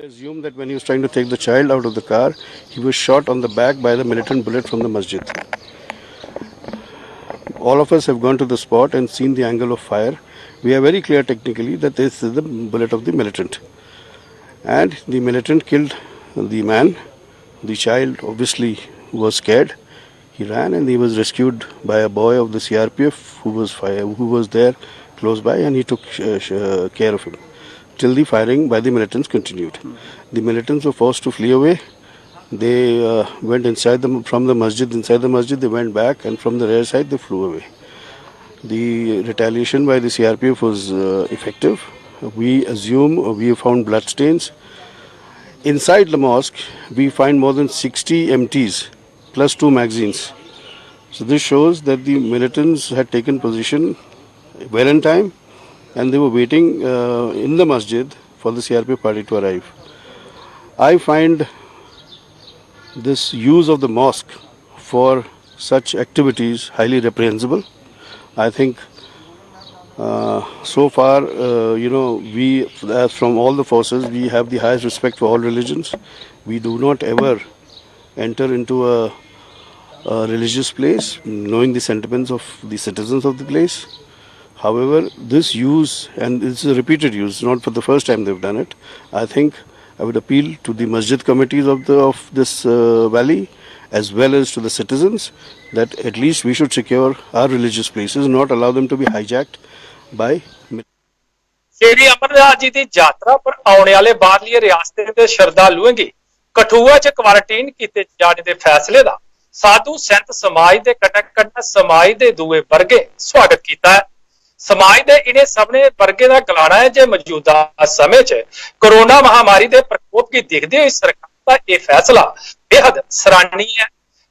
Assume that when he was trying to take the child out of the car, he was shot on the back by the militant bullet from the masjid. All of us have gone to the spot and seen the angle of fire. We are very clear technically that this is the bullet of the militant. And the militant killed the man. The child obviously was scared. He ran and he was rescued by a boy of the CRPF who was there close by, and he took care of him till the firing by the militants continued. The militants were forced to flee away. They went from the masjid. Inside the masjid, they went back, and from the rear side, they flew away. The retaliation by the CRPF was effective. We assume we found bloodstains. Inside the mosque, we find more than 60 MTs plus 2 magazines. So this shows that the militants had taken position well in time, and they were waiting in the masjid for the CRPF party to arrive. I find this use of the mosque for such activities highly reprehensible. I think so far, we, as from all the forces, we have the highest respect for all religions. We do not ever enter into a religious place knowing the sentiments of the citizens of the place. However, this use, and it's a repeated use, not for the first time they've done it. I think I would appeal to the masjid committees of this valley, as well as to the citizens, that at least we should secure our religious places, not allow them to be hijacked by. Shri Amarnath ji की यात्रा पर आने वाले बाहरली रियासतें के श्रद्धालुओं की कठुआ च क्वारंटीन किए जाने के फैसले का साधु संत समाज के कन्नै समाज के दूए वर्गे स्वागत किया है। समाज के इन्हें सबने वर्गे का गलाना है जो मौजूदा समय च कोरोना महामारी के प्रकोप की देखते हुए सरकार का यह फैसला बेहद सराहनीय है।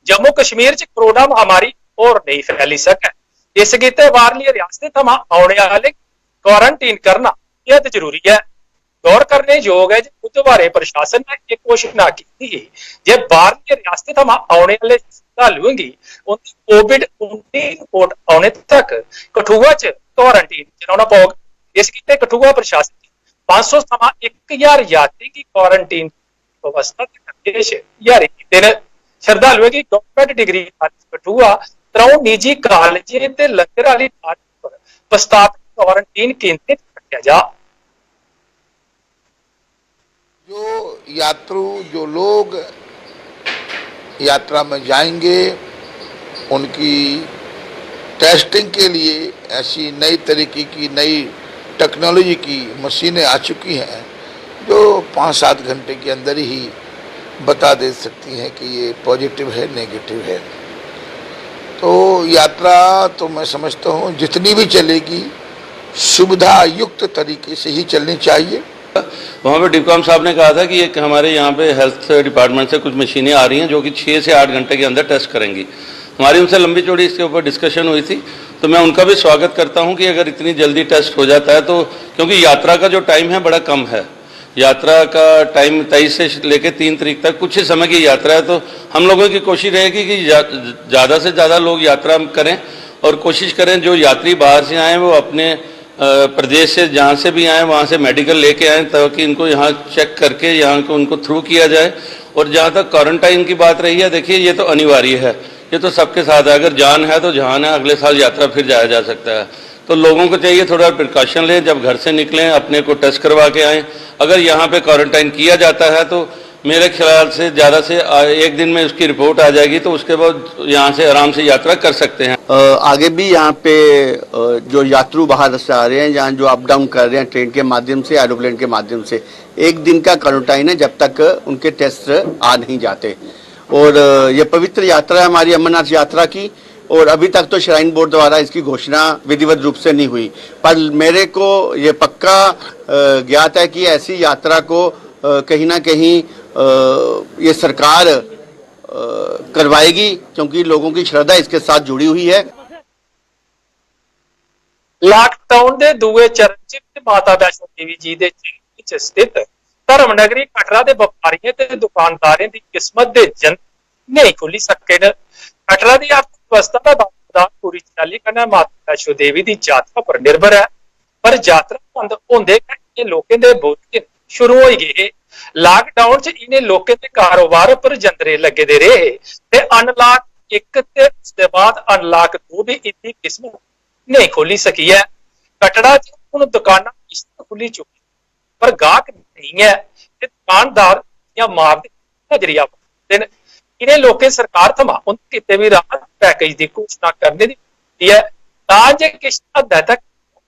जम्मू कश्मीर च कोरोना महामारी और नहीं फैली सके, इस गिते बाहरली रियासतें थमां आने वाले क्वारंटीन करना बेहद जरूरी है। गौर करने योग है बुधवार प्रशासन ने एक घोषणा की जे बाहरली रियासतें थमां आने वाले श्रद्धालुओं की उनकी कोविड-19 रिपोर्ट आने तक कठुआ च क्वारंटीन चलाना पौग। इस गिते कठुआ प्रशासन 500 थमां 1000 यात्री की क्वारंटीन व्यवस्था के निर्देश जारी किए हैं। श्रद्धालुओं की गवर्नमेंट डिग्री कठुआ 3 निजी कॉलेजें ते लंगर वाली पर प्रस्तावित क्वारंटीन केंद्र रखा जा। जो लोग यात्रा में जाएंगे उनकी टेस्टिंग के लिए ऐसी नई तरीके की नई टेक्नोलॉजी की मशीनें आ चुकी हैं जो 5-7 घंटे के अंदर ही बता दे सकती हैं कि ये पॉजिटिव है नेगेटिव है। तो यात्रा तो मैं समझता हूँ जितनी भी चलेगी सुविधा युक्त तरीके से ही चलनी चाहिए। वहाँ पे डिकॉम साहब ने कहा था कि एक हमारे यहाँ पे हेल्थ डिपार्टमेंट से कुछ मशीनें आ रही हैं जो कि 6 से 8 घंटे के अंदर टेस्ट करेंगी। हमारी उनसे लंबी चौड़ी इसके ऊपर डिस्कशन हुई थी, तो मैं उनका भी स्वागत करता हूँ कि अगर इतनी जल्दी टेस्ट हो जाता है तो, क्योंकि यात्रा का जो टाइम है बड़ा कम है। यात्रा का टाइम 23 से लेकर 3 तारीख तक कुछ ही समय की यात्रा है, तो हम लोगों की कोशिश रहेगी कि ज़्यादा से ज़्यादा लोग यात्रा करें और कोशिश करें जो यात्री बाहर से आएँ वो अपने प्रदेश से जहाँ से भी आए वहाँ से मेडिकल लेके आएँ ताकि इनको यहाँ चेक करके यहाँ को उनको थ्रू किया जाए। और जहाँ तक क्वारंटाइन की बात रही है, देखिए ये तो अनिवार्य है, ये तो सबके साथ है। अगर जान है तो जहान है, अगले साल यात्रा फिर जाया जा सकता है। तो लोगों को चाहिए थोड़ा प्रिकॉशन लें, जब घर से निकलें अपने को टेस्ट करवा के आएँ। अगर यहाँ पे क्वारंटाइन किया जाता है तो मेरे ख्याल से ज़्यादा से 1 दिन में उसकी रिपोर्ट आ जाएगी, तो उसके बाद यहाँ से आराम से यात्रा कर सकते हैं। आगे भी यहाँ पे जो यात्रु बाहर से आ रहे हैं, यहाँ जो अप डाउन कर रहे हैं ट्रेन के माध्यम से, एरोप्लेन के माध्यम से, 1 दिन का क्वारंटाइन है जब तक उनके टेस्ट आ नहीं जाते। और ये पवित्र यात्रा है हमारी अमरनाथ यात्रा की, और अभी तक तो श्राइन बोर्ड द्वारा इसकी घोषणा विधिवत रूप से नहीं हुई, पर मेरे को ये पक्का ज्ञात है कि ऐसी यात्रा को कहीं ना कहीं ये सरकार करवाएगी, क्योंकि लोगों की श्रद्धा इसके साथ जुड़ी हुई है। लॉकडाउन के दूए चरण च माता वैष्णो देवी जी के झील स्थित धर्म नगरी कटरा के व्यापारियों ते दुकानदारों की किस्मत के जन नहीं खुली सके। कटरा की अर्थव्यवस्था का दारोमदार पूरी चाली कन्नै माता वैष्णो देवी की यात्रा पर निर्भर है, पर यात्रा बंद होने लोगों के बोझ शुरू हो गए। लॉकडाउन च इन्हें लोगों के कारोबार पर जंदरे लगे दे रहे ते अनलॉक 1 ते उसके बाद अनलॉक 2 भी इतनी किस्म नहीं खोली सकी है। कटड़ा च हुण दुकानां खुली चुकी पर गाहक नहीं है ते दुकानदार या मार नजरिया बनते हैं। इन्हें लोगों सरकार थमां उन किते भी राहत पैकेज की घोषणा करने की है ताकि किस हद तक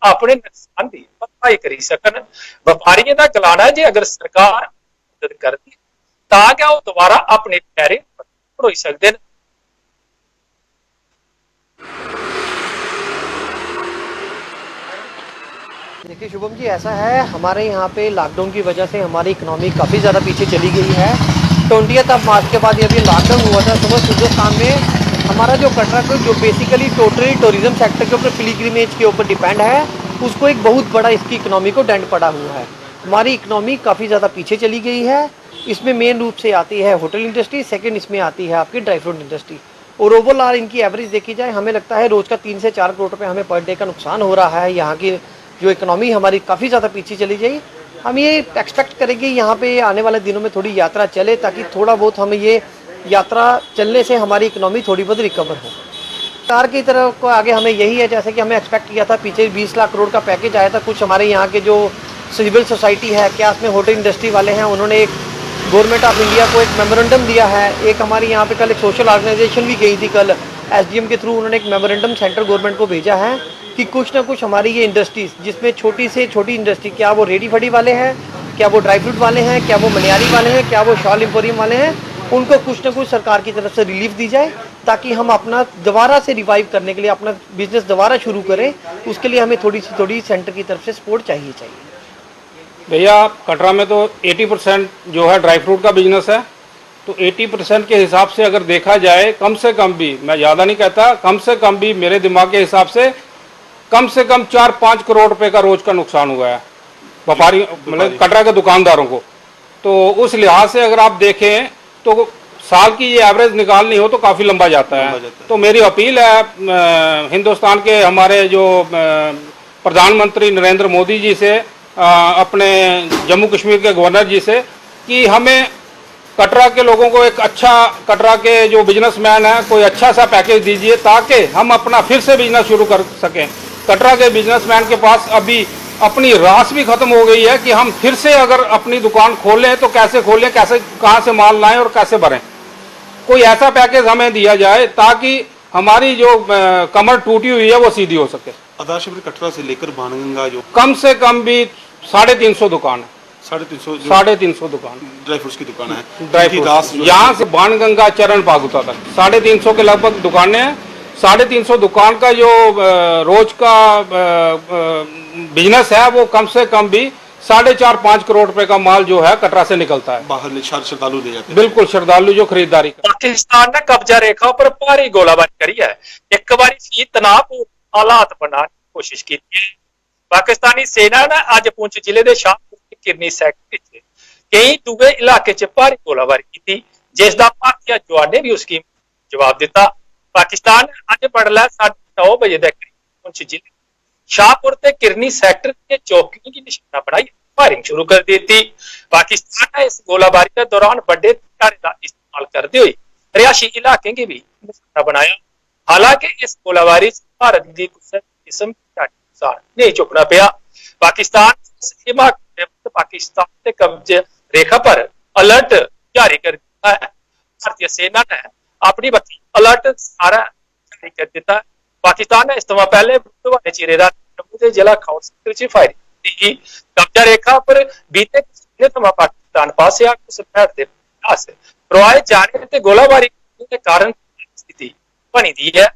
अपने नुकसान की भरपाई करी सकन। व्यापारियों का गलाना है जे अगर सरकार मदद करती ताकि वो दोबारा अपने पैरें खड़ोई सकते हैं। देखिए शुभम जी, ऐसा है हमारे यहाँ पे लॉकडाउन की वजह से हमारी इकोनॉमी काफ़ी ज़्यादा पीछे चली गई है। 20 मार्च के बाद ये अभी लॉकडाउन हुआ था समझ हिंदुस्तान में हमारा जो कटरा को जो बेसिकली टोटली टूरिज्म सेक्टर के ऊपर पिलग्रिमेज के ऊपर डिपेंड है, उसको एक बहुत बड़ा इसकी इकोनॉमी को डेंट पड़ा हुआ है। हमारी इकोनॉमी काफ़ी ज़्यादा पीछे चली गई है। इसमें मेन रूप से आती है होटल इंडस्ट्री, सेकेंड इसमें आती है आपकी ड्राई फ्रूट इंडस्ट्री। और ओवरऑल इनकी एवरेज देखी जाए हमें लगता है रोज़ का 3 से 4 करोड़ रुपये हमें पर डे का नुकसान हो रहा है। यहाँ की जो इकोनॉमी हमारी काफ़ी ज़्यादा पीछे चली गई। हम ये एक्सपेक्ट करेंगे यहाँ पे आने वाले दिनों में थोड़ी यात्रा चले ताकि थोड़ा बहुत हमें ये यात्रा चलने से हमारी इकोनॉमी थोड़ी बहुत रिकवर हो। सरकार की तरफ को आगे हमें यही है, जैसे कि हमें एक्सपेक्ट किया था पीछे 20 लाख करोड़ का पैकेज आया था। कुछ हमारे यहाँ के जो सिविल सोसाइटी है क्या उसमें होटल इंडस्ट्री वाले हैं, उन्होंने एक गवर्नमेंट ऑफ इंडिया को एक मेमोरेंडम दिया है। एक हमारे यहाँ पे कल एक सोशल ऑर्गेनाइजेशन भी गई थी, कल SDM के थ्रू उन्होंने एक मेमोरेंडम सेंट्रल गवर्नमेंट को भेजा है कि कुछ ना कुछ हमारी ये इंडस्ट्रीज जिसमें छोटी से छोटी इंडस्ट्री, क्या वो रेडी फड़ी वाले हैं, क्या वो ड्राई फ्रूट वाले हैं, क्या वो मनियारी वाले हैं, क्या वो शॉल एम्पोरियम वाले हैं, उनको कुछ ना कुछ सरकार की तरफ से रिलीफ दी जाए ताकि हम अपना दोबारा से रिवाइव करने के लिए अपना बिजनेस दोबारा शुरू करें। उसके लिए हमें थोड़ी सेंटर की तरफ से सपोर्ट चाहिए। भैया कटरा में तो 80% जो है ड्राई फ्रूट का बिजनेस है, तो 80% के हिसाब से अगर देखा जाए कम से कम भी, मैं ज़्यादा नहीं कहता, कम से कम भी मेरे दिमाग के हिसाब से कम 4-5 करोड़ रुपए का रोज का नुकसान हुआ है व्यापारी मतलब कटरा के दुकानदारों को। तो उस लिहाज से अगर आप देखें तो साल की ये एवरेज निकालनी हो तो काफ़ी लंबा जाता है। तो मेरी अपील है हिंदुस्तान के हमारे जो प्रधानमंत्री नरेंद्र मोदी जी से, अपने जम्मू कश्मीर के गवर्नर जी से, कि हमें कटरा के लोगों को एक अच्छा, कटरा के जो बिजनेसमैन है कोई अच्छा सा पैकेज दीजिए ताकि हम अपना फिर से बिजनेस शुरू कर सकें। कटरा के बिजनेसमैन के पास अभी अपनी रास भी खत्म हो गई है कि हम फिर से अगर अपनी दुकान खोलें तो कैसे खोलें, कैसे कहाँ से माल लाएं और कैसे भरें। कोई ऐसा पैकेज हमें दिया जाए ताकि हमारी जो कमर टूटी हुई है वो सीधी हो सके। आदर्श कटरा से लेकर बाणगंगा जो कम से कम भी 350 दुकान है, 350 दुकान ड्राई फ्रूट्स की दुकान है। ड्राई फ्रूट यहाँ से बाणगंगा चरण पागुता तक 350 के लगभग दुकानें हैं। 350 दुकान का जो रोज का बिजनेस है वो कम से कम भी 4.5-5 करोड़ रुपए का माल जो है कटरा से निकलता है। बाहर श्रद्धालु ले जाते हैं। बिल्कुल, श्रद्धालु जो खरीदारी पाकिस्तान ने कब्जा रेखा पर भारी गोलाबारी करी है। एक बार फिर तनाव हालात बनाने की कोशिश की है। पाकिस्तानी सेना ने अज पुंछ जिले के शाहपुर के किरनी सैक्टर कई दुए इलाके च भारी गोलाबारी की, जिसका भारतीय जवान ने भी उसकी जवाब दिता। पाकिस्तान ने अज बडलै 9:30 बजे के करीब पुंछ जिले शाहपुर के किरनी सेक्टर के चौकियों की निशाना बनाई फायरिंग शुरू कर दी थी। पाकिस्तान ने इस गोलाबारी के दौरान बड़े हथियारों का इस्तेमाल करते हुए रिहायशी इलाके की भी निशाना बनाया। हालांकि इस गोलाबारी से भारत की किस्म नहीं चुकना पाया। पाकिस्तान के कब्जे रेखा पर अलर्ट जारी कर दिया है। भारतीय सेना ने अपनी बत्ती अलर्ट सारा जारी कर दिया है। पाकिस्तान ने इस पहले बुधवार चिरे रात जम्मू के जिला खौट सेक्टर च फायरिंग की। कब्जा रेखा पर बीते पाकिस्तान पास करवाए जाने ते गोलाबारी के कारण स्थिति बनी दी है।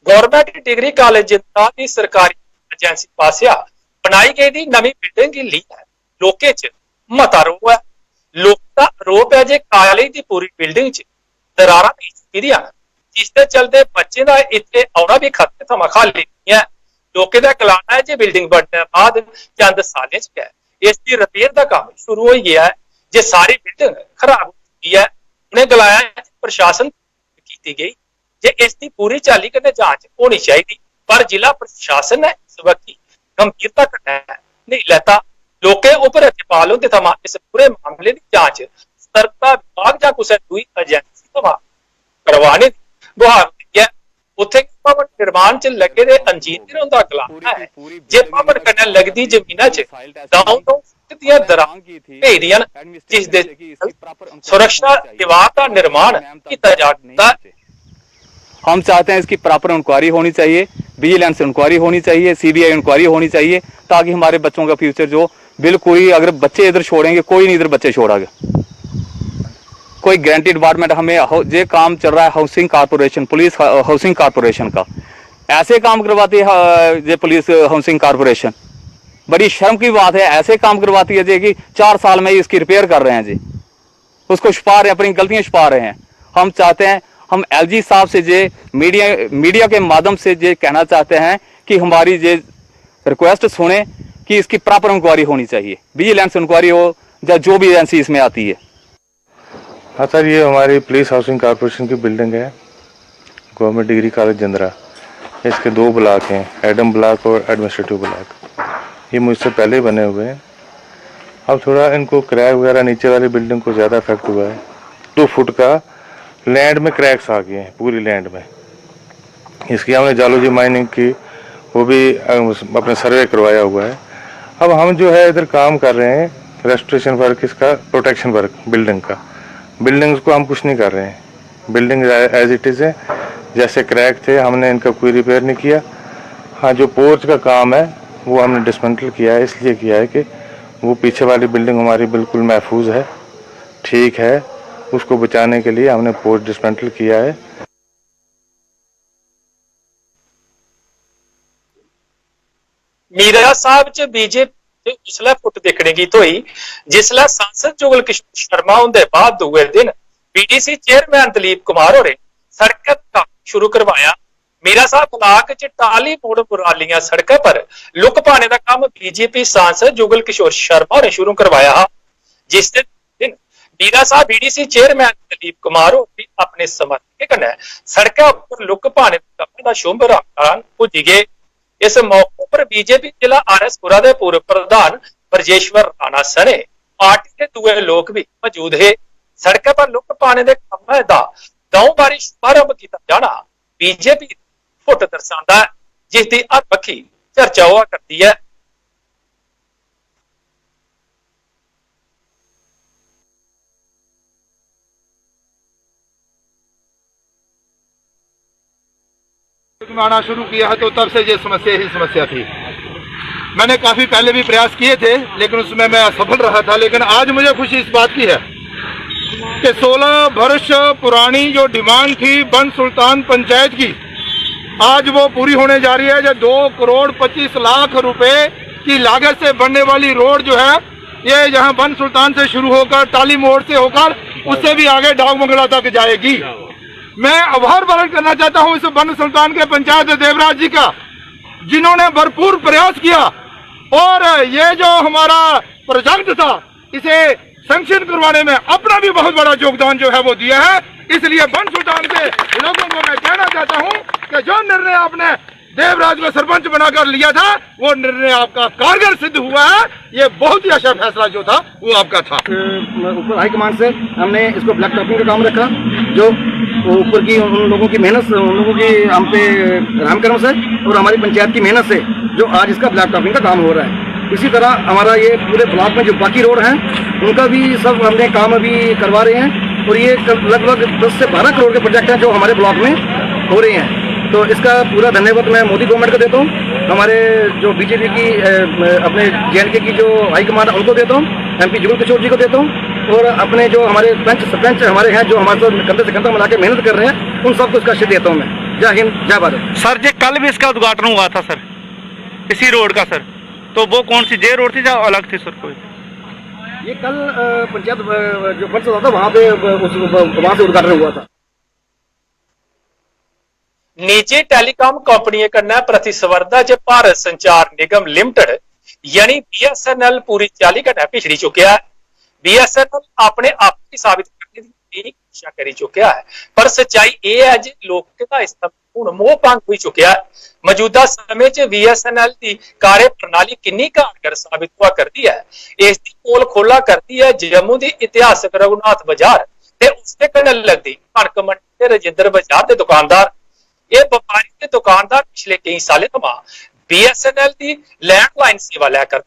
गवर्नमेंट डिग्री कॉलेज जिंदा की सरकारी एजेंसी पासिया बनाई गई नवी बिल्डिंग के लिए लोकें च मता रोह है। लोगों का आरोप है जे कॉलेज की पूरी बिल्डिंग च दरारां पई चुकी दियां, जिसके चलते बच्चे का इत्थे आना भी खतरे थमां खाली नहीं है। लोगों का कहना है जे बिल्डिंग बनने बाद चंद सालें च इसकी रिपेयर का काम शुरू हो गया है। जे सारी बिल्डिंग खराब हो चुकी है। उन्हें गलाया प्रशासन की गई जे इसकी पूरी चाली कन्नै जांच होनी चाहिए, पर जिला प्रशासन ने इस वक्त गंभीरता कन्नै नहीं लेता। लोकें उप राज्यपाल हुंदे थमां इस पूरे मामले की जांच सतर्कता विभाग जां कुसै दूई एजेंसी थमां करवाने दी गुहार दी है। उत्थे भवन निर्माण च लगे दे इंजीनियर उंदा गलाना है जे भवन कन्नै लगदी जमीनां च दाऊं दियां दरां भेड़ियां जिस दे सुरक्षा विभाग का निर्माण किया जाता है। हम चाहते हैं इसकी प्रॉपर इंक्वायरी होनी चाहिए, विजिलेंस इंक्वायरी होनी चाहिए, सीबीआई इंक्वायरी होनी चाहिए, ताकि हमारे बच्चों का फ्यूचर जो बिल्कुल ही, अगर बच्चे इधर छोड़ेंगे कोई नहीं इधर बच्चे छोड़ेगा। कोई गारंटी डिपार्टमेंट हमें ये काम चल रहा है housing corporation, police housing corporation का ऐसे काम करवाती है ये पुलिस हाउसिंग कारपोरेशन। बड़ी शर्म की बात है, ऐसे काम करवाती है जी कि 4 साल में इसकी रिपेयर कर रहे हैं जी, उसको छुपा रहे हैं, अपनी गलतियां छुपा रहे हैं। हम चाहते हैं, हम एलजी साहब से जे मीडिया के माध्यम से ये कहना चाहते हैं कि हमारी ये रिक्वेस्ट सुने कि इसकी प्रॉपर इंक्वायरी होनी चाहिए, विजिलेंस इंक्वायरी हो या जो भी एजेंसी इसमें आती है। हाँ सर, ये हमारी पुलिस हाउसिंग कारपोरेशन की बिल्डिंग है, गवर्नमेंट डिग्री कॉलेज जंदरा। इसके 2 ब्लॉक हैं, एडम ब्लॉक और एडमिनिस्ट्रेटिव ब्लॉक। ये मुझसे पहले बने हुए हैं। अब थोड़ा इनको क्रैक वगैरह नीचे वाली बिल्डिंग को ज़्यादा इफेक्ट हुआ है। 2 फुट का लैंड में क्रैक्स आ गए हैं, पूरी लैंड में। इसकी हमने जालोजी माइनिंग की, वो भी अपने सर्वे करवाया हुआ है। अब हम जो है इधर काम कर रहे हैं रेस्टोरेशन वर्क, इसका प्रोटेक्शन वर्क बिल्डिंग का। बिल्डिंग्स को हम कुछ नहीं कर रहे हैं, बिल्डिंग एज इट इज़ है, जैसे क्रैक थे हमने इनका कोई रिपेयर नहीं किया। हाँ, जो पोर्च का काम है वो हमने डिसमेंटल किया है, इसलिए किया है कि वो पीछे वाली बिल्डिंग हमारी बिल्कुल महफूज है, ठीक है, उसको बचाने के लिए हमने पोर्च डिसमेंटल किया है। मीरा साहब च बीजेपी उसलै फुट दिखने की थोई जिसलै सांसद जुगल किशोर शर्मा उनके बाद दूए दिन बीडीसी चेयरमैन दलीप कुमार होरें सड़क काम शुरू करवाया। मीरा साहब ब्लाक च टाली मोड़ मुरालियां सड़क पर लुक पाने का काम बीजेपी सांसद जुगल किशोर शर्मा होरें शुरू करवाया। जिस दिन मीरा साहब बीडीसी चेयरमैन दलीप कुमार भी अपने समर्थक कन्नै सड़क पर लुक पाने का शुभ राम पुजी गए। इस मौके पर बीजेपी जिला आरएसपुरा के पूर्व प्रधान ब्रजेश्वर राणा सने पार्टी के दूए लोग भी मौजूद है। सड़क पर लुक पाने के काम का 2 बारी शुभारंभ किया जाना बीजेपी फुट दर्शाता है, जिसकी हर पक्षी चर्चा हुआ करती है। आना शुरू किया है तो तब से ये समस्या ही समस्या थी। मैंने काफी पहले भी प्रयास किए थे, लेकिन उसमें मैं असफल रहा था। लेकिन आज मुझे खुशी इस बात की है कि 16 वर्ष पुरानी जो डिमांड थी बन सुल्तान पंचायत की, आज वो पूरी होने जा रही है। जो 2 करोड़ 25 लाख रुपए की लागत से बनने वाली रोड जो है, ये यहाँ बन सुल्तान से शुरू होकर टाली मोड़ से होकर उससे भी आगे डाक मंगला तक जाएगी। मैं आभार प्रकट करना चाहता हूँ इस बन सुल्तान के पंचायत देवराज जी का, जिन्होंने भरपूर प्रयास किया और ये जो हमारा प्रोजेक्ट था इसे सैंक्शन करवाने में अपना भी बहुत बड़ा योगदान जो है वो दिया है। इसलिए बन सुल्तान के लोगों को मैं कहना चाहता हूँ कि जो निर्णय आपने देवराज को सरपंच बनाकर लिया था वो निर्णय आपका कारगर सिद्ध हुआ है। ये बहुत ही अच्छा फैसला जो था वो आपका था। ऊपर हाईकमान से हमने इसको ब्लैक टॉपिंग का काम रखा, जो ऊपर की उन लोगों की मेहनत से, उन लोगों की हम पे रहम करम से और हमारी पंचायत की मेहनत से जो आज इसका ब्लैक टॉपिंग का काम हो रहा है। इसी तरह हमारा ये पूरे ब्लॉक में जो बाकी रोड हैं उनका भी सब हमने काम अभी करवा रहे हैं और ये लगभग 10 से 12 करोड़ के प्रोजेक्ट हैं जो हमारे ब्लॉक में हो रहे हैं। तो इसका पूरा धन्यवाद मैं मोदी गवर्नमेंट को देता हूँ, हमारे जो बीजेपी की अपने JNK की जो हाईकमान उनको देता हूँ, MP जुगल किशोर जी को देता हूँ और अपने जो हमारे पंच सरपंच हमारे हैं जो हमारे साथ कंधे से कंधा मिला के मेहनत कर रहे हैं, उन सबको इसका श्रेय देता हूँ मैं। जय हिंद, जय भारत। सर जी कल भी इसका उद्घाटन हुआ था सर, इसी रोड का सर, तो वो कौन सी जे रोड थी या अलग थी सर? कोई ये कल पंचायत जो फंड था वहाँ पे वहाँ से उद्घाटन हुआ था। निजी टेलीकॉम कंपनियों कन्नै प्रतिस्पर्धा च भारत संचार निगम लिमिटेड यानी BSNL पूरी चाली कन्नै पिछड़ी चुकिया है। BSNL अपने आप ही साबित करने की की कोशिश करी चुकिया है, पर सच्चाई ये है जी लोक दा इस हुण मोह भंग हो चुकिया है। मौजूदा समय च BSNL की कार्य प्रणाली कितनी कारगर साबित हुआ करती है, इसकी पोल खोला करती है जम्मू की इतिहासक रघुनाथ बाजार ते उसके कन्ने लगदी कणक मंडी ते रजिंदर बाजार के दुकानदार। ये व्यापारी ते दुकानदार पिछले कई सालों थमां BSNL की लैंडलाइन सेवा लैकर,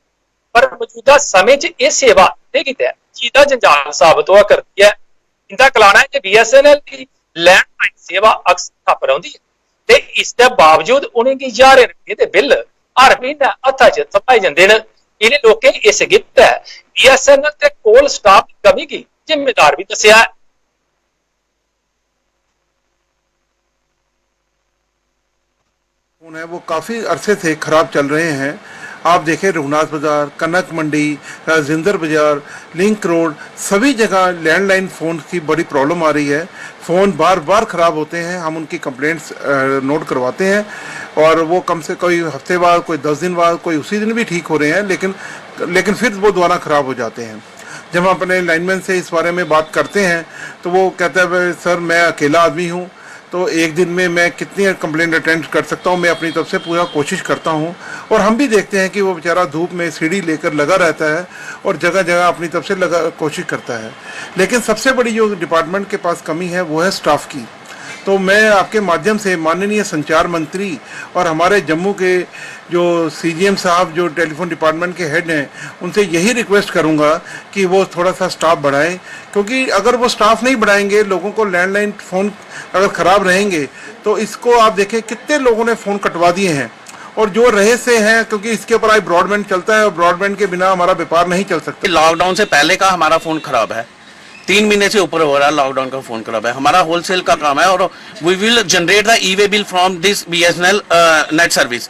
पर मौजूदा समय च यह सेवा जिहदा जंजाल साबित हुआ करती है। इनका कहना है कि BSNL की लैंडलाइन सेवा अक्सर ठप्प रहिंदी है ते इसके बावजूद उन्हें हज़ारें रुपए के बिल हर महीने हत्था च थपाए जांदे न। इन्हें लोगों इस गिफ्ट है BSNL के कोल स्टाफ की कमी की जिम्मेदार भी दस्सिया है। फोन है वो काफ़ी अरसे से ख़राब चल रहे हैं। आप देखें रघुनाथ बाज़ार, कनक मंडी, राजेंद्र बाज़ार, लिंक रोड, सभी जगह लैंडलाइन फ़ोन की बड़ी प्रॉब्लम आ रही है। फ़ोन बार बार ख़राब होते हैं, हम उनकी कंप्लेंट्स नोट करवाते हैं और वो कम से कोई हफ्ते बाद, कोई 10 दिन बाद, कोई उसी दिन भी ठीक हो रहे हैं, लेकिन फिर वो दोबारा ख़राब हो जाते हैं। जब हम अपने लाइनमैन से इस बारे में बात करते हैं तो वो कहता है सर मैं अकेला आदमी हूँ, तो एक दिन में मैं कितनी कंप्लेंट अटेंड कर सकता हूँ, मैं अपनी तरफ से पूरा कोशिश करता हूँ। और हम भी देखते हैं कि वो बेचारा धूप में सीढ़ी लेकर लगा रहता है और जगह जगह अपनी तरफ से कोशिश करता है। लेकिन सबसे बड़ी जो डिपार्टमेंट के पास कमी है वो है स्टाफ की। तो मैं आपके माध्यम से माननीय संचार मंत्री और हमारे जम्मू के जो CGM साहब जो टेलीफोन डिपार्टमेंट के हेड हैं उनसे यही रिक्वेस्ट करूंगा कि वो थोड़ा सा स्टाफ बढ़ाएं, क्योंकि अगर वो स्टाफ नहीं बढ़ाएंगे, लोगों को लैंडलाइन फ़ोन अगर ख़राब रहेंगे तो इसको आप देखें कितने लोगों ने फ़ोन कटवा दिए हैं और जो रहे से हैं, क्योंकि इसके ऊपर आज ब्रॉडबैंड चलता है और ब्रॉडबैंड के बिना हमारा व्यापार नहीं चल सकता। लॉकडाउन से पहले का हमारा फ़ोन ख़राब है, 3 महीने से ऊपर हो रहा है लॉकडाउन का फ़ोन खराब है। हमारा होलसेल का काम है और we will generate the e way bill from this BSNL net service.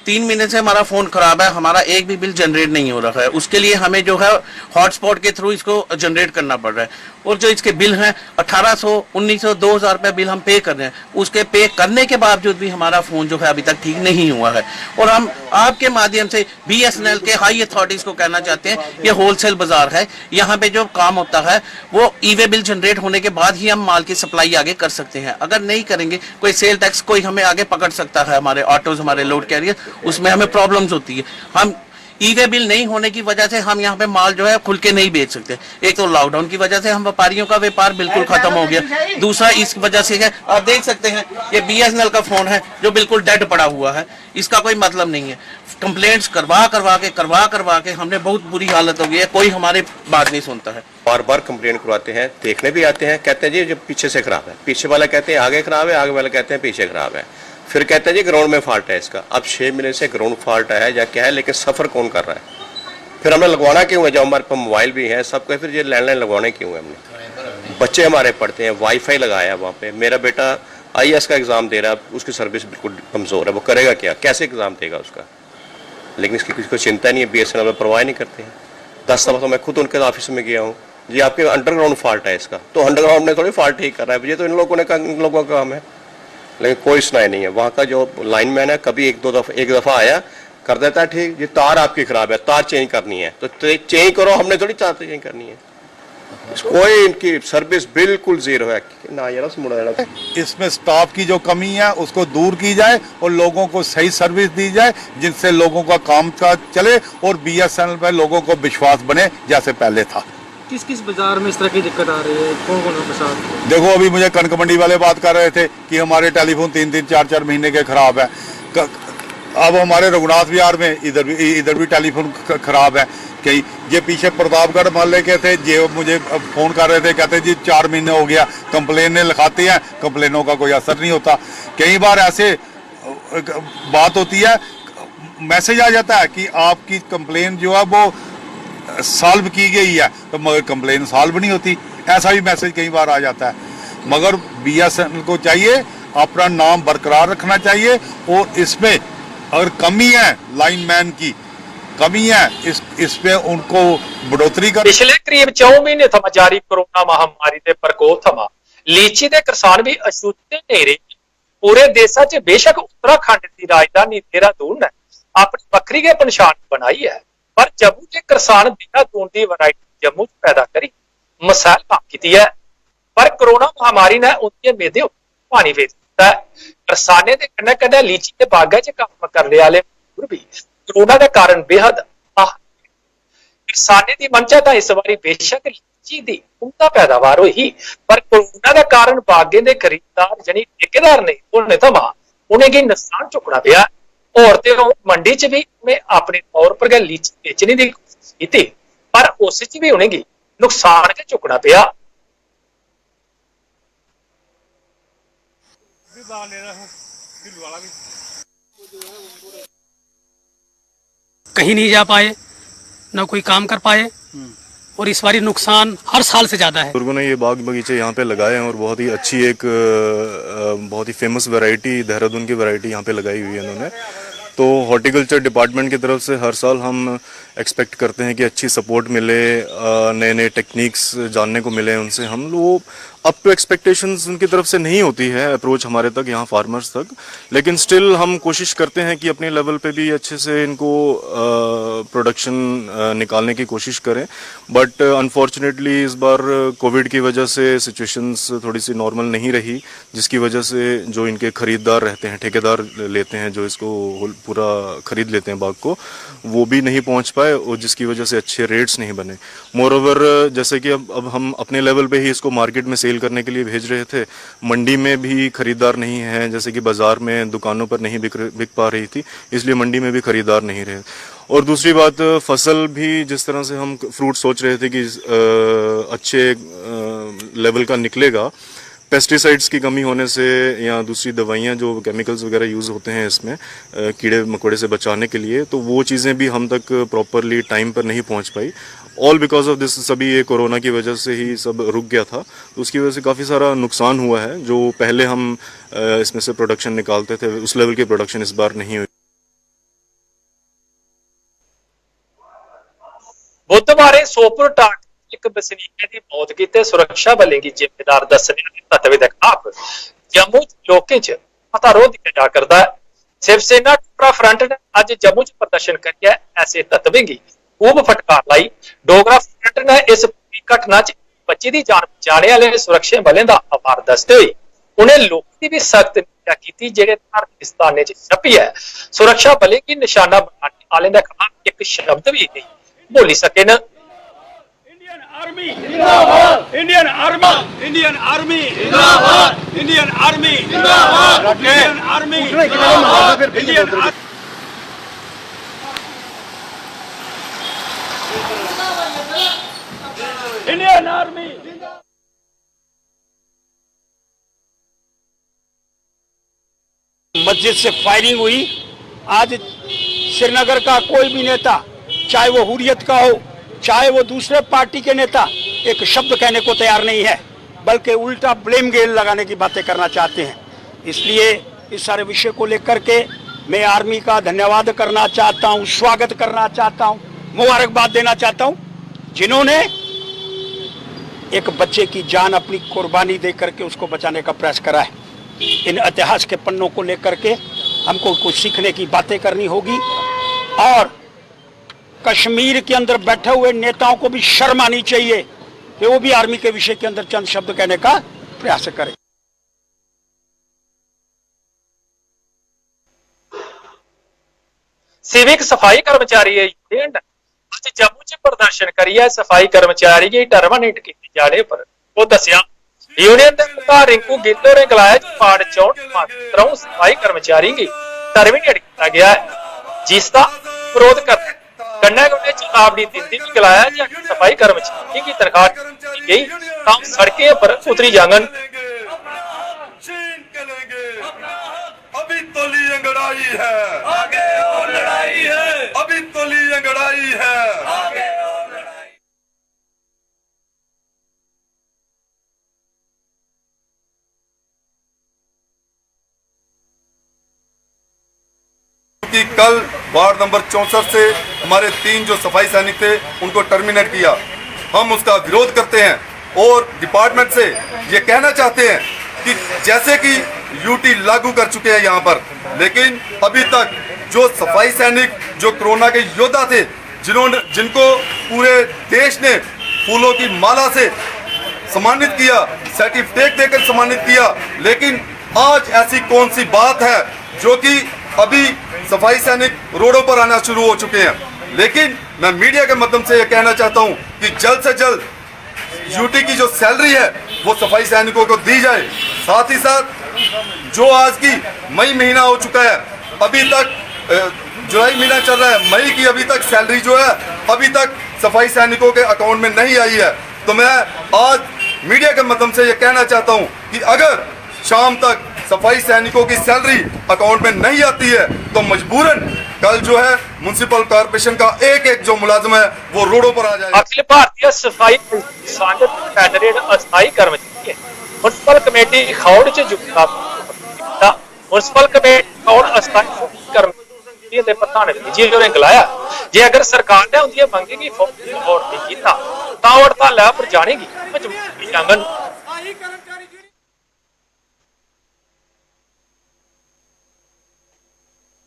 3 महीने से हमारा फ़ोन खराब है, हमारा एक भी बिल जनरेट नहीं हो रहा है। उसके लिए हमें जो है हॉटस्पॉट के थ्रू इसको जनरेट करना पड़ रहा है और जो इसके बिल हैं 1800, 1900, 2000 रुपये बिल हम पे कर रहे हैं। उसके पे करने के बावजूद भी हमारा फ़ोन जो है अभी तक ठीक नहीं हुआ है। और हम आपके माध्यम से BSNL के हाई अथॉरिटीज़ को कहना चाहते हैं, ये होलसेल बाजार है, यहाँ पे जो काम होता है वो ई-वे बिल जनरेट होने के बाद ही हम माल की सप्लाई आगे कर सकते हैं। अगर नहीं करेंगे, कोई सेल टैक्स कोई हमें आगे पकड़ सकता है, हमारे ऑटोज, हमारे लोड कैरियर, उसमें हमें प्रॉब्लम्स होती है। हम ई-वे बिल नहीं होने की वजह से हम यहाँ पे माल जो है खुल के नहीं बेच सकते। एक तो लॉकडाउन की वजह से हम व्यापारियों का व्यापार बिल्कुल खत्म हो गया, दूसरा इस वजह से है, आप देख सकते हैं ये BSNL का फोन है जो बिल्कुल डेड पड़ा हुआ है, इसका कोई मतलब नहीं है। कंप्लेंट्स करवा के हमने बहुत बुरी हालत हो गई है, कोई हमारी बात नहीं सुनता है। बार बार कंप्लेंट करवाते हैं, देखने भी आते हैं, कहते हैं जी जब पीछे से खराब है, पीछे वाला कहते हैं आगे खराब है, आगे वाला कहते हैं पीछे खराब है, फिर कहते हैं जी ग्राउंड में फॉल्ट है इसका। अब 6 महीने से ग्राउंड फॉल्ट है या क्या है, लेकिन सफ़र कौन कर रहा है? फिर हमें लगवाना क्यों है जब हमारे पास मोबाइल भी है सब कुछ? फिर ये लैंडलाइन लगवाने क्यों है? हमने बच्चे हमारे पढ़ते हैं, वाईफाई लगाया वहाँ पे, मेरा बेटा IAS का एग्ज़ाम दे रहा है, उसकी सर्विस बिल्कुल कमज़ोर है, वो करेगा क्या, कैसे एग्ज़ाम देगा उसका? लेकिन इसकी किसी को चिंता नहीं है, BSNL में परवाह नहीं करते हैं। 10 दफ़ा तो मैं खुद उनके ऑफिस में गया हूँ, जी आपके अंडरग्राउंड फॉल्ट है इसका, तो अंडरग्राउंड में थोड़ी फॉल्ट ठीक कर रहा है, ये तो इन लोगों का काम है, लेकिन कोई सुनाई नहीं है। वहाँ का जो लाइनमैन है कभी एक दफ़ा आया कर देता है, ठीक, ये तार आपकी खराब है, तार चेंज करनी है तो चेंज करो, हमने थोड़ी तार चेंज करनी है। कोई इनकी सर्विस बिल्कुल जीरो है ना यार। इसमें स्टाफ की जो कमी है उसको दूर की जाए और लोगों को सही सर्विस दी जाए, जिससे लोगों का काम का चले और BSNL पे लोगों को विश्वास बने जैसे पहले था। किस किस बाजार में इस तरह की दिक्कत आ रही है, कौन कौन के साथ? देखो अभी मुझे कनक मंडी वाले बात कर रहे थे कि हमारे टेलीफोन 3-3, 4-4 महीने के खराब है। अब हमारे रघुनाथ विहार में इधर भी टेलीफोन खराब है। कई ये पीछे प्रतापगढ़ मोहल्ले के थे, ये मुझे फ़ोन कर रहे थे, कहते जी 4 महीने हो गया, कंप्लेनें लिखाते हैं, कंप्लेनों का कोई असर नहीं होता। कई बार ऐसे बात होती है, मैसेज आ जाता है कि आपकी कंप्लेन जो है वो सॉल्व की गई है, तो मगर कंप्लेन सॉल्व नहीं होती, ऐसा भी मैसेज कई बार आ जाता है। मगर BSNL को चाहिए अपना नाम बरकरार रखना चाहिए और इसमें अगर कमी है, लाइनमैन की कमी है, इस पे उनको बढ़ोतरी कर। पिछले करीब 4 महीने थमा जारी कोरोना महामारी के प्रकोप थमा लीची के किसान भी अछूते नहीं रहे। पूरे देश च बेशक उत्तराखंड की राजधानी देहरादून ने अपनी बखरी के पहचान बनाई है, पर जम्मू के किसान देहरादून की वैरायटी जम्मू पैदा करी मिसाल काम की है। पर कोरोना महामारी ने उनके मेदे पानी फेर दिता है। करसाने के कन्ने कन्ने लीची के बागां च काम करने वाले मजदूर भी कोरोना के कारण बेहद किसाने की मंशा तो इस बारी बेशक लीची की उमदा पैदावार हुई, पर कोरोना के कारण बागे के खरीददार यानी ठेकेदार नहीं होने थमा उन्हें नुकसान चुकना पिया। और मंडी च भी उन्हें अपने तौर पर लीची बेचने की कोशिश की, पर उस भी उन्हें नुकसान के चुकना पिया। कहीं नहीं जा पाए, ना कोई काम कर पाए, और इस बारी नुकसान हर साल से ज़्यादा है। बुजुर्गों ने ये बाग बगीचे यहाँ पे लगाए हैं और बहुत ही अच्छी एक बहुत ही फेमस वैरायटी देहरादून की वैरायटी यहाँ पे लगाई हुई है इन्होंने। तो हॉर्टिकल्चर डिपार्टमेंट की तरफ से हर साल हम एक्सपेक्ट करते हैं कि अच्छी सपोर्ट मिले, नए नए टेक्निक्स जानने को मिले उनसे। हम लोग अप टू एक्सपेक्टेशंस उनकी तरफ से नहीं होती है अप्रोच हमारे तक, यहाँ फार्मर्स तक, लेकिन स्टिल हम कोशिश करते हैं कि अपने लेवल पे भी अच्छे से इनको प्रोडक्शन निकालने की कोशिश करें। बट अनफॉर्चुनेटली इस बार कोविड की वजह से सिचुएशंस थोड़ी सी नॉर्मल नहीं रही, जिसकी वजह से जो इनके खरीददार रहते हैं, ठेकेदार लेते हैं जो इसको पूरा खरीद लेते हैं बाग को, वो भी नहीं पहुंच पाए और जिसकी वजह से अच्छे रेट्स नहीं बने। मोर ओवर जैसे कि अब हम अपने लेवल पे ही इसको मार्केट में सेल करने के लिए भेज रहे थे, मंडी में भी खरीदार नहीं है, जैसे कि बाजार में दुकानों पर नहीं बिक पा रही थी, इसलिए मंडी में भी खरीदार नहीं रहे। और दूसरी बात, फसल भी जिस तरह से हम फ्रूट सोच रहे थे कि अच्छे लेवल का निकलेगा, पेस्टिसाइड्स की कमी होने से या दूसरी दवाइयाँ जो केमिकल्स वगैरह यूज़ होते हैं इसमें कीड़े मकोड़े से बचाने के लिए, तो वो चीज़ें भी हम तक प्रॉपरली टाइम पर नहीं पहुंच पाई। ऑल बिकॉज ऑफ दिस, सभी ये कोरोना की वजह से ही सब रुक गया था, तो उसकी वजह से काफ़ी सारा नुकसान हुआ है। जो पहले हम इसमें से प्रोडक्शन निकालते थे उस लेवल की प्रोडक्शन इस बार नहीं हुई। बुधवार सोपुर टाक एक बसनीक की मौत की सुरक्षा बलों की जिम्मेदार दसने तत्वे के खिलाफ जम्मू लोकें च पतारोह दिया जा करता है। शिवसेना टुकड़ा फ्रंट ने अज जम्मू च प्रदर्शन करिए ऐसे तत्वें की खूब फटकार लाई। डोगरा फ्रंट ने इस घटना च बच्चे की जान बचाने वाले सुरक्षा बलों का आभार दसते हुए उन्हें लोगों की भी सख्त निंदा की, जेड़े धार्मिक स्थानों च छपी है। सुरक्षा बलों की निशाना बनाने वाले के खिलाफ एक शब्द भी नहीं बोली सके न। आर्मी जिंदाबाद, इंडियन आर्मी, इंडियन आर्मी जिंदाबाद, इंडियन आर्मी जिंदाबाद, इंडियन आर्मी जिंदाबाद, इंडियन इंडियन आर्मी। मस्जिद से फायरिंग हुई। आज श्रीनगर का कोई भी नेता, चाहे वो हुर्रियत का हो, चाहे वो दूसरे पार्टी के नेता, एक शब्द कहने को तैयार नहीं है, बल्कि उल्टा ब्लेम गेम लगाने की बातें करना चाहते हैं। इसलिए इस सारे विषय को लेकर के मैं आर्मी का धन्यवाद करना चाहता हूं, स्वागत करना चाहता हूं, मुबारकबाद देना चाहता हूं, जिन्होंने एक बच्चे की जान अपनी कुर्बानी दे करके उसको बचाने का प्रयास करा है। इन इतिहास के पन्नों को लेकर के हमको कुछ सीखने की बातें करनी होगी और कश्मीर के अंदर बैठे हुए नेताओं को भी शर्म आनी चाहिए कि वो भी आर्मी के विषय के अंदर चंद शब्द कहने का प्रयास करें। सिविक सफाई कर्मचारी यूनियन आज जम्मू च प्रदर्शन करिए सफाई कर्मचारी की टर्मिनेट किए जाने पर वो दसिया। यूनियन के प्रधान रिंकू गिੱਲ ने गलाया कि पार्ट 64 सफाई कर्मचारी की टर्मिनेट किया गया है, जिसका विरोध करते गन्ना को चेतावनी देते भी गलाया कि सफाई कर्मचारी की तनख्वाह की गई तो सड़कें पर उतरी जांगन। अभी तो ली अंगड़ाई है, आगे और लड़ाई है, अभी तो ली अंगड़ाई है, आगे और लड़ाई। कि कल वार्ड नंबर 64 से हमारे 3 जो सफाई सैनिक थे उनको टर्मिनेट किया, हम उसका विरोध करते हैं और डिपार्टमेंट से ये कहना चाहते हैं कि जैसे कि यूटी लागू कर चुके हैं यहाँ पर, लेकिन अभी तक जो सफाई सैनिक जो कोरोना के योद्धा थे, जिनको पूरे देश ने फूलों की माला से सम्मानित किया, सर्टिफिकेट देकर सम्मानित किया, लेकिन आज ऐसी कौन सी बात है जो कि अभी सफाई सैनिक रोडों पर आना शुरू हो चुके हैं। लेकिन मैं मीडिया के माध्यम से यह कहना चाहता हूं कि जल्द से जल्द ड्यूटी की जो सैलरी है वो सफाई सैनिकों को दी जाए। साथ ही साथ जो आज की मई महीना हो चुका है, अभी तक जुलाई महीना चल रहा है, मई की अभी तक सैलरी जो है अभी तक सफाई सैनिकों के अकाउंट में नहीं आई है। तो मैं आज मीडिया के माध्यम से ये कहना चाहता हूं कि अगर शाम तक सफाई सैनिकों की सैलरी अकाउंट में नहीं आती है तो मजबूरन कल जो है म्युनिसिपल कॉर्पोरेशन का एक एक जो मुलाजिम है वो रोडों पर आ जाएगा। अखिल भारतीय सफाई संघ फेडरेट अस्थाई कर्मचारी म्युनिसिपल कमेटी खौड़ च जुड़ा म्युनिसिपल कमेटी खौड़ अस्थाई कर्मचारी दे प्रधान जी होरें गलाया जे अगर सरकार ने उनकी मंगी फौज नहीं कीता तां हड़ताल पर जानेगी मजबूरी आंगन।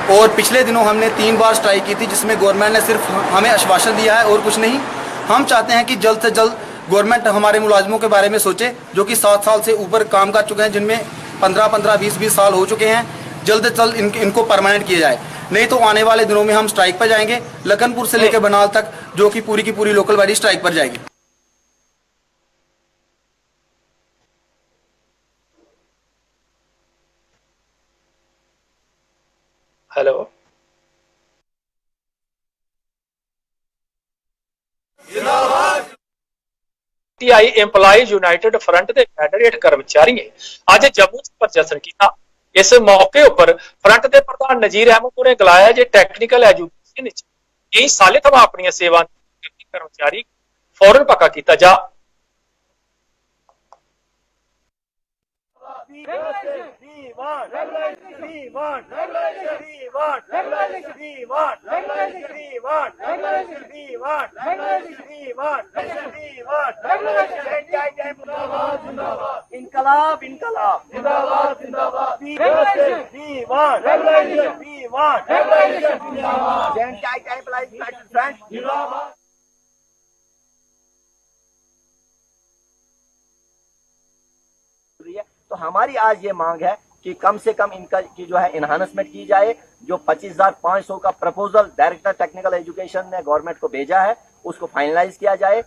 और पिछले दिनों हमने 3 बार स्ट्राइक की थी, जिसमें गवर्नमेंट ने सिर्फ हमें आश्वासन दिया है और कुछ नहीं। हम चाहते हैं कि जल्द से जल्द गवर्नमेंट हमारे मुलाजिमों के बारे में सोचे जो कि 7 साल से ऊपर काम कर चुके हैं, जिनमें 15-15, 20-20 साल हो चुके हैं। जल्द से जल्द इनको परमानेंट किया जाए, नहीं तो आने वाले दिनों में हम स्ट्राइक पर जाएंगे। लखनपुर से लेकर बनाल तक जो कि पूरी की पूरी लोकल बॉडी स्ट्राइक पर जाएगी। Hello, TI employees United front के फेडरेट कर्मचारी अज जम्मू च प्रदर्शन किया। इस मौके उपर फ्रंट के प्रधान नजीर अहमद ने गलाया जे टैक्नीकल एजुकेशन कई साल थमां अपनी सेवा कर्मचारी फौरन पक्का किया जा। इनकलाब इनकलाब जिंदाबाद जिंदाबाद जिंदाबाद। तो हमारी आज ये मांग है कि कम से कम इनका की जो है इनहांसमेंट की जाए। जो 25,500 का प्रपोजल डायरेक्टर टेक्निकल एजुकेशन ने गवर्नमेंट को भेजा है उसको फाइनलाइज किया जाए,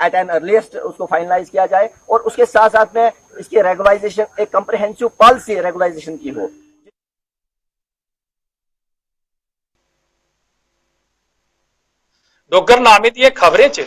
एट एन अर्लीस्ट उसको फाइनलाइज किया जाए, और उसके साथ साथ में इसकी रेगुलाइजेशन, एक कम्प्रिहेंसिव पॉलिसी रेगुलाइजेशन की हो। डोगर नामे दी खबरें च